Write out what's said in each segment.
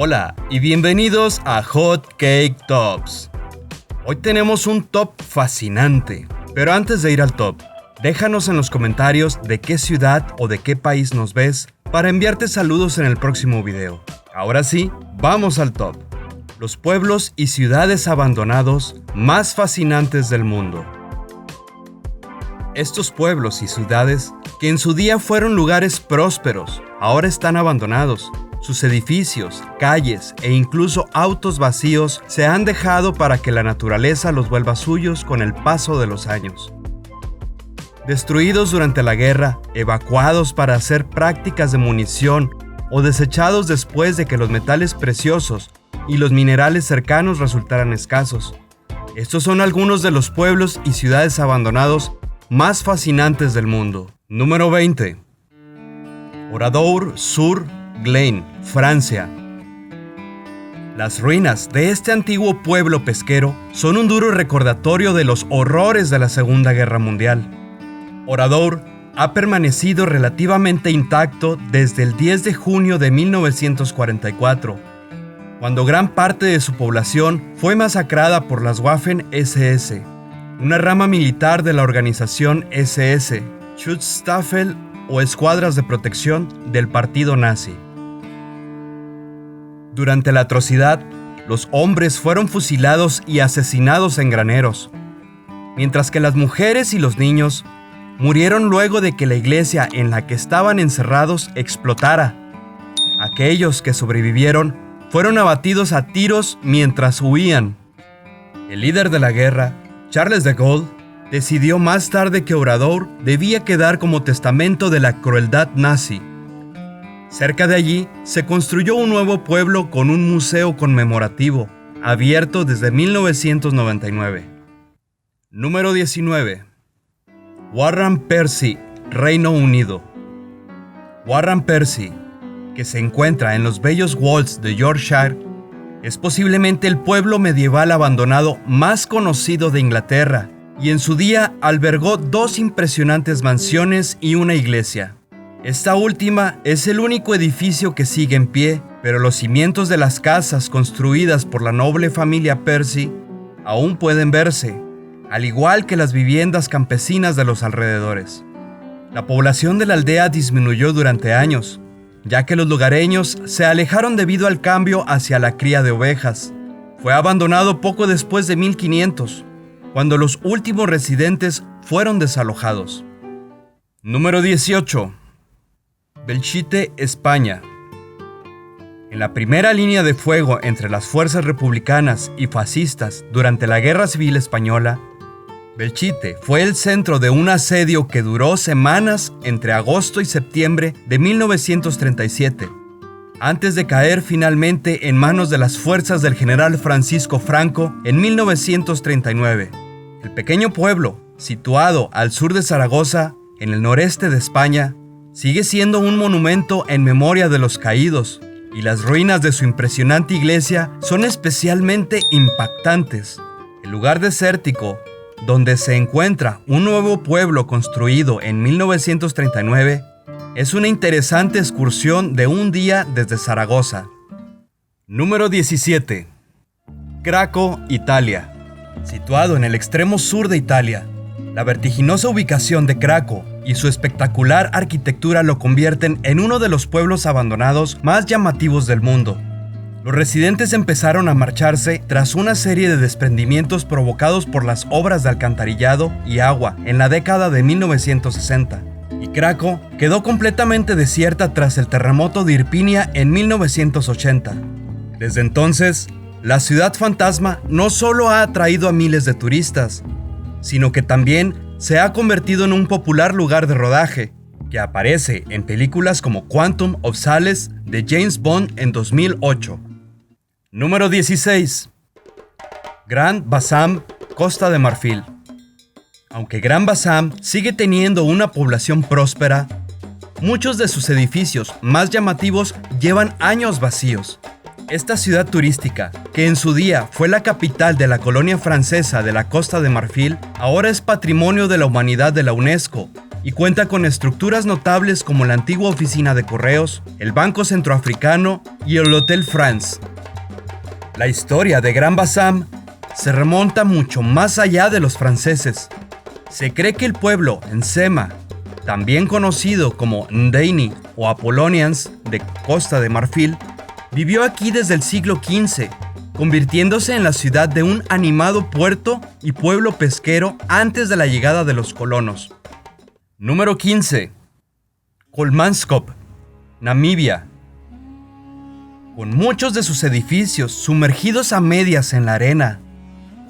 Hola y bienvenidos a Hot Cake Tops. Hoy tenemos un top fascinante, pero antes de ir al top, déjanos en los comentarios de qué ciudad o de qué país nos ves para enviarte saludos en el próximo video. Ahora sí, vamos al top. Los pueblos y ciudades abandonados más fascinantes del mundo. Estos pueblos y ciudades, que en su día fueron lugares prósperos, ahora están abandonados. Sus edificios, calles e incluso autos vacíos se han dejado para que la naturaleza los vuelva suyos con el paso de los años. Destruidos durante la guerra, evacuados para hacer prácticas de munición o desechados después de que los metales preciosos y los minerales cercanos resultaran escasos. Estos son algunos de los pueblos y ciudades abandonados más fascinantes del mundo. Número 20. Oradour-sur-Glane, Francia. Las ruinas de este antiguo pueblo pesquero son un duro recordatorio de los horrores de la Segunda Guerra Mundial. Oradour ha permanecido relativamente intacto desde el 10 de junio de 1944, cuando gran parte de su población fue masacrada por las Waffen-SS, una rama militar de la organización SS, Schutzstaffel o escuadras de protección del partido nazi. Durante la atrocidad, los hombres fueron fusilados y asesinados en graneros, mientras que las mujeres y los niños murieron luego de que la iglesia en la que estaban encerrados explotara. Aquellos que sobrevivieron fueron abatidos a tiros mientras huían. El líder de la guerra, Charles de Gaulle, decidió más tarde que Oradour debía quedar como testamento de la crueldad nazi. Cerca de allí se construyó un nuevo pueblo con un museo conmemorativo, abierto desde 1999. Número 19. Warren-Percy, Reino Unido. Warren-Percy, que se encuentra en los bellos Wolds de Yorkshire, es posiblemente el pueblo medieval abandonado más conocido de Inglaterra y en su día albergó dos impresionantes mansiones y una iglesia. Esta última es el único edificio que sigue en pie, pero los cimientos de las casas construidas por la noble familia Percy aún pueden verse, al igual que las viviendas campesinas de los alrededores. La población de la aldea disminuyó durante años, ya que los lugareños se alejaron debido al cambio hacia la cría de ovejas. Fue abandonado poco después de 1500, cuando los últimos residentes fueron desalojados. Número 18. Belchite, España. En la primera línea de fuego entre las fuerzas republicanas y fascistas durante la Guerra Civil Española, Belchite fue el centro de un asedio que duró semanas entre agosto y septiembre de 1937, antes de caer finalmente en manos de las fuerzas del general Francisco Franco en 1939. El pequeño pueblo, situado al sur de Zaragoza, en el noreste de España, sigue siendo un monumento en memoria de los caídos, y las ruinas de su impresionante iglesia son especialmente impactantes. El lugar desértico, donde se encuentra un nuevo pueblo construido en 1939, es una interesante excursión de un día desde Zaragoza. Número 17. Craco, Italia. Situado en el extremo sur de Italia, la vertiginosa ubicación de Craco y su espectacular arquitectura lo convierten en uno de los pueblos abandonados más llamativos del mundo. Los residentes empezaron a marcharse tras una serie de desprendimientos provocados por las obras de alcantarillado y agua en la década de 1960, y Craco quedó completamente desierta tras el terremoto de Irpinia en 1980. Desde entonces, la ciudad fantasma no solo ha atraído a miles de turistas, sino que también se ha convertido en un popular lugar de rodaje, que aparece en películas como Quantum of Solace de James Bond en 2008. Número 16. Grand Bassam, Costa de Marfil. Aunque Grand Bassam sigue teniendo una población próspera, muchos de sus edificios más llamativos llevan años vacíos. Esta ciudad turística, que en su día fue la capital de la colonia francesa de la Costa de Marfil, ahora es Patrimonio de la Humanidad de la UNESCO y cuenta con estructuras notables como la antigua oficina de correos, el Banco Centroafricano y el Hotel France. La historia de Gran Bassam se remonta mucho más allá de los franceses. Se cree que el pueblo Nsema, también conocido como Ndeni o Apollonians de Costa de Marfil, vivió aquí desde el siglo XV, convirtiéndose en la ciudad de un animado puerto y pueblo pesquero antes de la llegada de los colonos. Número 15. Kolmanskop, Namibia. Con muchos de sus edificios sumergidos a medias en la arena,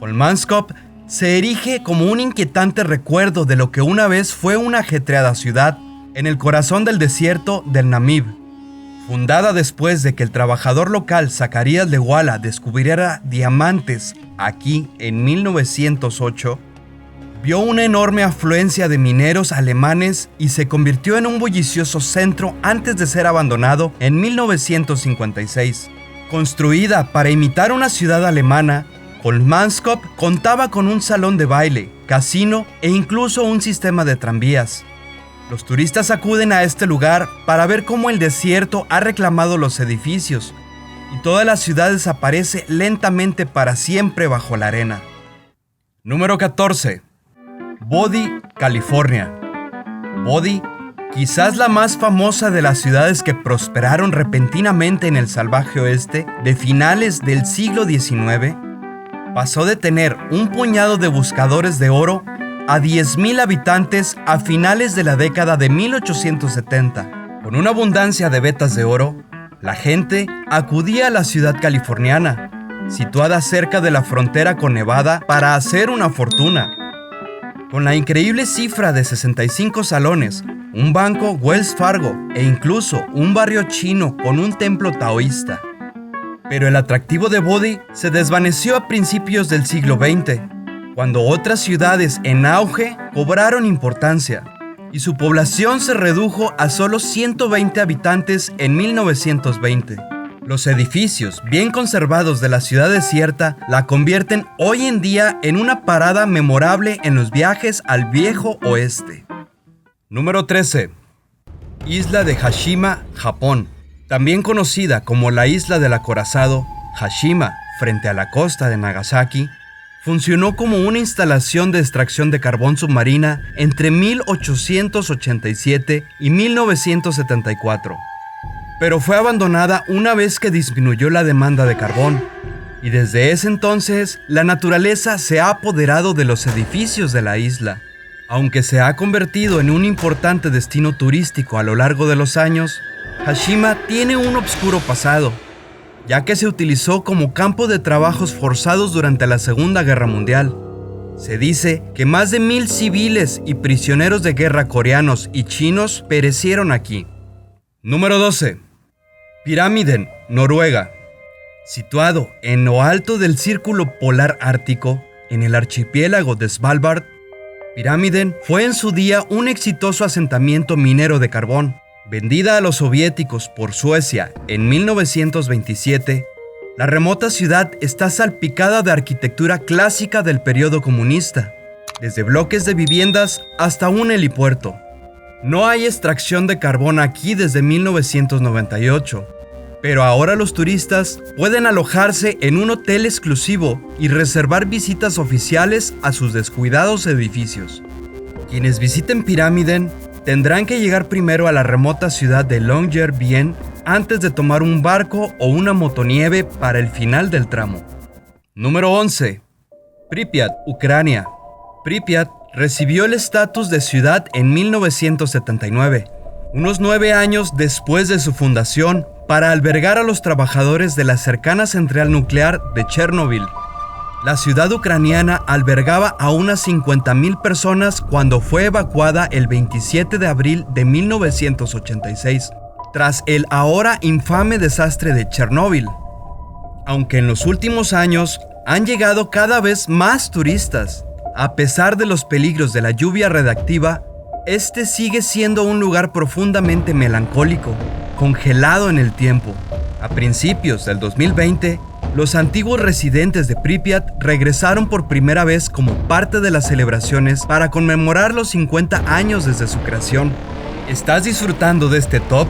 Kolmanskop se erige como un inquietante recuerdo de lo que una vez fue una ajetreada ciudad en el corazón del desierto del Namib. Fundada después de que el trabajador local Zacarías Lewala descubriera diamantes aquí en 1908, vio una enorme afluencia de mineros alemanes y se convirtió en un bullicioso centro antes de ser abandonado en 1956. Construida para imitar una ciudad alemana, Kolmanskop contaba con un salón de baile, casino e incluso un sistema de tranvías. Los turistas acuden a este lugar para ver cómo el desierto ha reclamado los edificios y toda la ciudad desaparece lentamente para siempre bajo la arena. Número 14. Bodie, California. Bodie, quizás la más famosa de las ciudades que prosperaron repentinamente en el salvaje oeste de finales del siglo XIX, pasó de tener un puñado de buscadores de oro a 10,000 habitantes a finales de la década de 1870. Con una abundancia de vetas de oro, la gente acudía a la ciudad californiana, situada cerca de la frontera con Nevada, para hacer una fortuna. Con la increíble cifra de 65 salones, un banco Wells Fargo e incluso un barrio chino con un templo taoísta. Pero el atractivo de Bodie se desvaneció a principios del siglo XX, cuando otras ciudades en auge cobraron importancia, y su población se redujo a solo 120 habitantes en 1920. Los edificios bien conservados de la ciudad desierta la convierten hoy en día en una parada memorable en los viajes al viejo oeste. Número 13. Isla de Hashima, Japón. También conocida como la isla del acorazado, Hashima, frente a la costa de Nagasaki, funcionó como una instalación de extracción de carbón submarina entre 1887 y 1974. Pero fue abandonada una vez que disminuyó la demanda de carbón, y desde ese entonces la naturaleza se ha apoderado de los edificios de la isla. Aunque se ha convertido en un importante destino turístico a lo largo de los años, Hashima tiene un obscuro pasado, ya que se utilizó como campo de trabajos forzados durante la Segunda Guerra Mundial. Se dice que más de 1,000 civiles y prisioneros de guerra coreanos y chinos perecieron aquí. Número 12. Pyramiden, Noruega. Situado en lo alto del Círculo Polar Ártico, en el archipiélago de Svalbard, Pyramiden fue en su día un exitoso asentamiento minero de carbón. Vendida a los soviéticos por Suecia en 1927, la remota ciudad está salpicada de arquitectura clásica del periodo comunista, desde bloques de viviendas hasta un helipuerto. No hay extracción de carbón aquí desde 1998, pero ahora los turistas pueden alojarse en un hotel exclusivo y reservar visitas oficiales a sus descuidados edificios. Quienes visiten Pyramiden tendrán que llegar primero a la remota ciudad de Longyearbyen antes de tomar un barco o una motonieve para el final del tramo. Número 11. Pripyat, Ucrania. Pripyat recibió el estatus de ciudad en 1979, unos 9 años después de su fundación, para albergar a los trabajadores de la cercana central nuclear de Chernobyl. La ciudad ucraniana albergaba a unas 50,000 personas cuando fue evacuada el 27 de abril de 1986, tras el ahora infame desastre de Chernóbil. Aunque en los últimos años han llegado cada vez más turistas, a pesar de los peligros de la lluvia radiactiva, este sigue siendo un lugar profundamente melancólico, congelado en el tiempo. A principios del 2020, los antiguos residentes de Pripyat regresaron por primera vez como parte de las celebraciones para conmemorar los 50 años desde su creación. ¿Estás disfrutando de este top?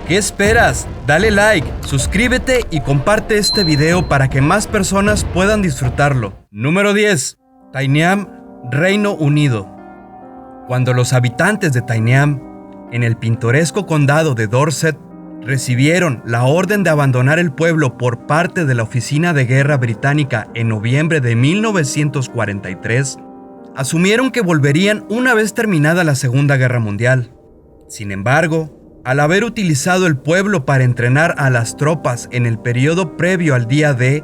¿Qué esperas? Dale like, suscríbete y comparte este video para que más personas puedan disfrutarlo. Número 10. Taineam, Reino Unido. Cuando los habitantes de Taineam, en el pintoresco condado de Dorset, recibieron la orden de abandonar el pueblo por parte de la Oficina de Guerra Británica en noviembre de 1943, asumieron que volverían una vez terminada la Segunda Guerra Mundial. Sin embargo, al haber utilizado el pueblo para entrenar a las tropas en el periodo previo al Día D,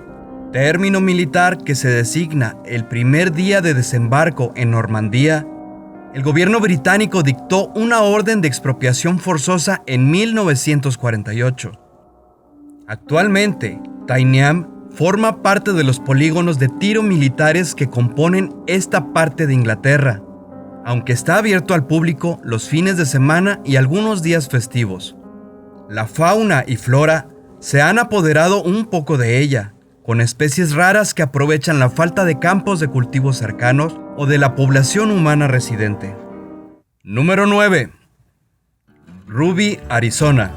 término militar que se designa el primer día de desembarco en Normandía, el gobierno británico dictó una orden de expropiación forzosa en 1948. Actualmente, Taineam forma parte de los polígonos de tiro militares que componen esta parte de Inglaterra, aunque está abierto al público los fines de semana y algunos días festivos. La fauna y flora se han apoderado un poco de ella, con especies raras que aprovechan la falta de campos de cultivo cercanos o de la población humana residente. Número 9. Ruby, Arizona.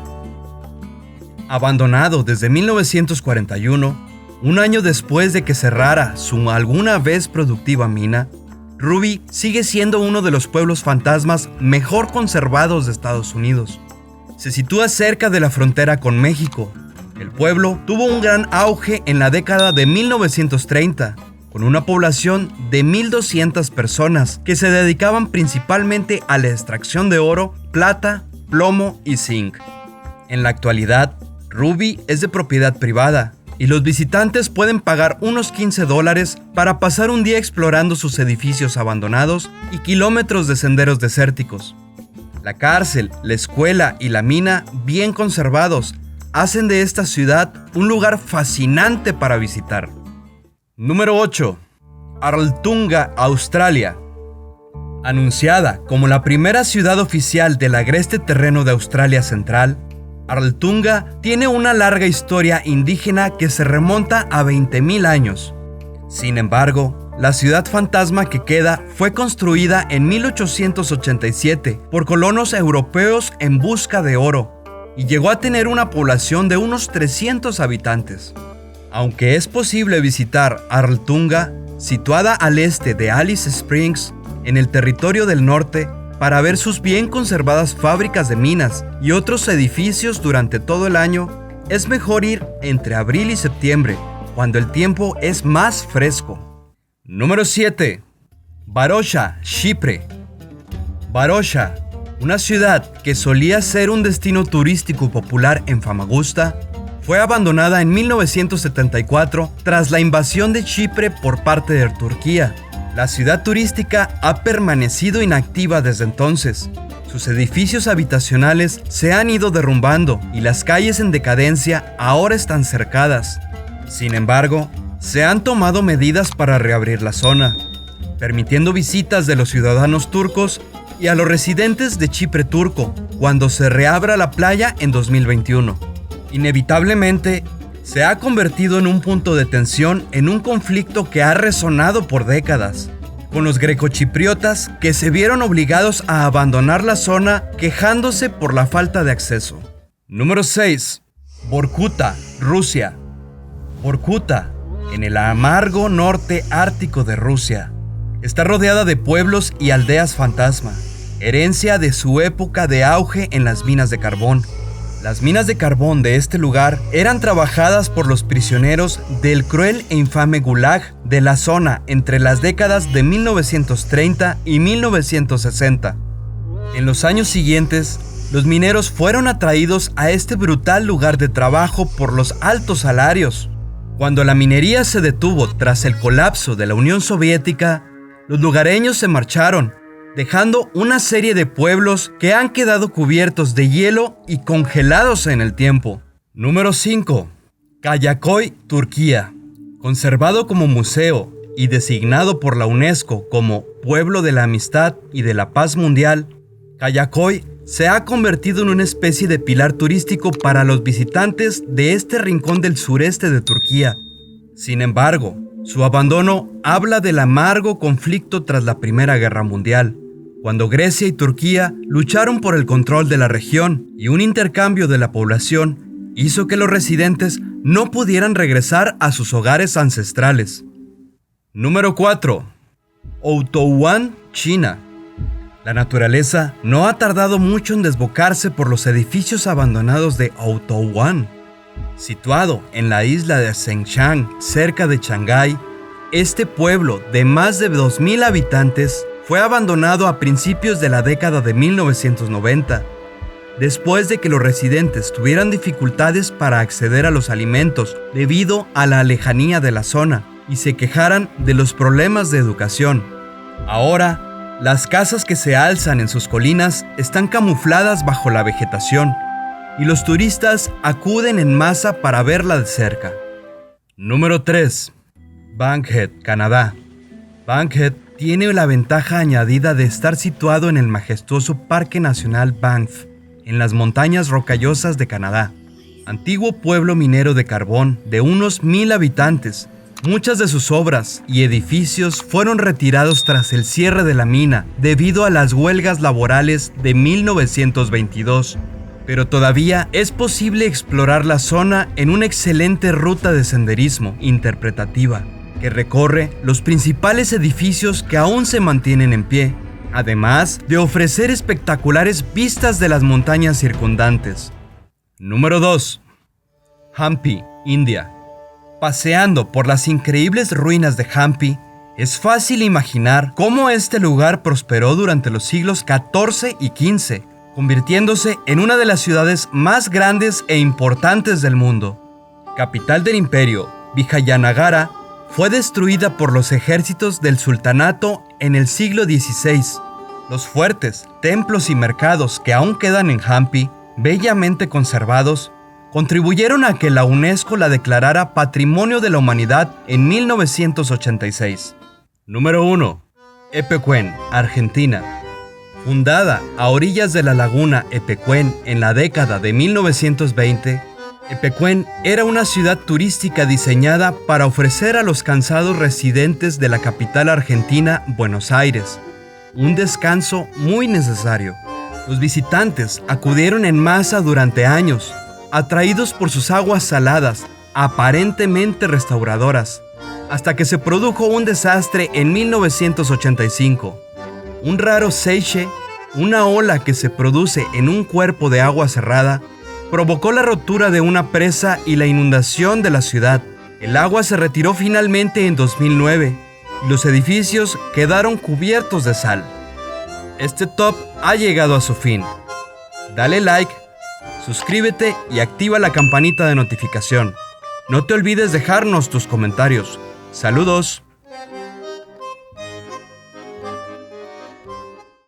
Abandonado desde 1941, un año después de que cerrara su alguna vez productiva mina, Ruby sigue siendo uno de los pueblos fantasmas mejor conservados de Estados Unidos. Se sitúa cerca de la frontera con México. El pueblo tuvo un gran auge en la década de 1930, con una población de 1,200 personas que se dedicaban principalmente a la extracción de oro, plata, plomo y zinc. En la actualidad, Ruby es de propiedad privada y los visitantes pueden pagar unos $15 para pasar un día explorando sus edificios abandonados y kilómetros de senderos desérticos. La cárcel, la escuela y la mina, bien conservados, hacen de esta ciudad un lugar fascinante para visitar. Número 8. Arltunga, Australia. Anunciada como la primera ciudad oficial del agreste terreno de Australia Central, Arltunga tiene una larga historia indígena que se remonta a 20,000 años. Sin embargo, la ciudad fantasma que queda fue construida en 1887 por colonos europeos en busca de oro y llegó a tener una población de unos 300 habitantes. Aunque es posible visitar Arltunga, situada al este de Alice Springs, en el territorio del norte, para ver sus bien conservadas fábricas de minas y otros edificios durante todo el año, es mejor ir entre abril y septiembre, cuando el tiempo es más fresco. Número 7. Varosha, Chipre. Varosha, una ciudad que solía ser un destino turístico popular en Famagusta, fue abandonada en 1974 tras la invasión de Chipre por parte de Turquía. La ciudad turística ha permanecido inactiva desde entonces. Sus edificios habitacionales se han ido derrumbando y las calles en decadencia ahora están cercadas. Sin embargo, se han tomado medidas para reabrir la zona, permitiendo visitas de los ciudadanos turcos y a los residentes de Chipre turco cuando se reabra la playa en 2021. Inevitablemente, se ha convertido en un punto de tensión en un conflicto que ha resonado por décadas, con los grecochipriotas que se vieron obligados a abandonar la zona quejándose por la falta de acceso. Número 6. Vorkuta, Rusia. Vorkuta, en el amargo norte ártico de Rusia, está rodeada de pueblos y aldeas fantasma, herencia de su época de auge en las minas de carbón. Las minas de carbón de este lugar eran trabajadas por los prisioneros del cruel e infame Gulag de la zona entre las décadas de 1930 y 1960. En los años siguientes, los mineros fueron atraídos a este brutal lugar de trabajo por los altos salarios. Cuando la minería se detuvo tras el colapso de la Unión Soviética, los lugareños se marcharon, dejando una serie de pueblos que han quedado cubiertos de hielo y congelados en el tiempo. Número 5. Kayaköy, Turquía. Conservado como museo y designado por la UNESCO como Pueblo de la Amistad y de la Paz Mundial, Kayaköy se ha convertido en una especie de pilar turístico para los visitantes de este rincón del sureste de Turquía. Sin embargo, su abandono habla del amargo conflicto tras la Primera Guerra Mundial, cuando Grecia y Turquía lucharon por el control de la región y un intercambio de la población hizo que los residentes no pudieran regresar a sus hogares ancestrales. Número 4. Outouan, China. La naturaleza no ha tardado mucho en desbocarse por los edificios abandonados de Outouan. Situado en la isla de Zhejiang, cerca de Shanghái, este pueblo de más de 2.000 habitantes fue abandonado a principios de la década de 1990, después de que los residentes tuvieran dificultades para acceder a los alimentos debido a la lejanía de la zona y se quejaran de los problemas de educación. Ahora, las casas que se alzan en sus colinas están camufladas bajo la vegetación y los turistas acuden en masa para verla de cerca. Número 3. Bankhead, Canadá. Bankhead tiene la ventaja añadida de estar situado en el majestuoso Parque Nacional Banff, en las montañas rocallosas de Canadá. Antiguo pueblo minero de carbón de unos 1.000 habitantes, muchas de sus obras y edificios fueron retirados tras el cierre de la mina debido a las huelgas laborales de 1922. Pero todavía es posible explorar la zona en una excelente ruta de senderismo interpretativa que recorre los principales edificios que aún se mantienen en pie, además de ofrecer espectaculares vistas de las montañas circundantes. Número 2. Hampi, India. Paseando por las increíbles ruinas de Hampi, es fácil imaginar cómo este lugar prosperó durante los siglos XIV y XV, convirtiéndose en una de las ciudades más grandes e importantes del mundo. Capital del imperio, Vijayanagara fue destruida por los ejércitos del sultanato en el siglo XVI. Los fuertes, templos y mercados que aún quedan en Hampi, bellamente conservados, contribuyeron a que la UNESCO la declarara Patrimonio de la Humanidad en 1986. Número 1. Epecuén, Argentina. Fundada a orillas de la laguna Epecuén en la década de 1920, Epecuén era una ciudad turística diseñada para ofrecer a los cansados residentes de la capital argentina, Buenos Aires, un descanso muy necesario. Los visitantes acudieron en masa durante años, atraídos por sus aguas saladas, aparentemente restauradoras, hasta que se produjo un desastre en 1985. Un raro seiche, una ola que se produce en un cuerpo de agua cerrada, provocó la rotura de una presa y la inundación de la ciudad. El agua se retiró finalmente en 2009 y los edificios quedaron cubiertos de sal. Este top ha llegado a su fin. Dale like, suscríbete y activa la campanita de notificación. No te olvides dejarnos tus comentarios. Saludos.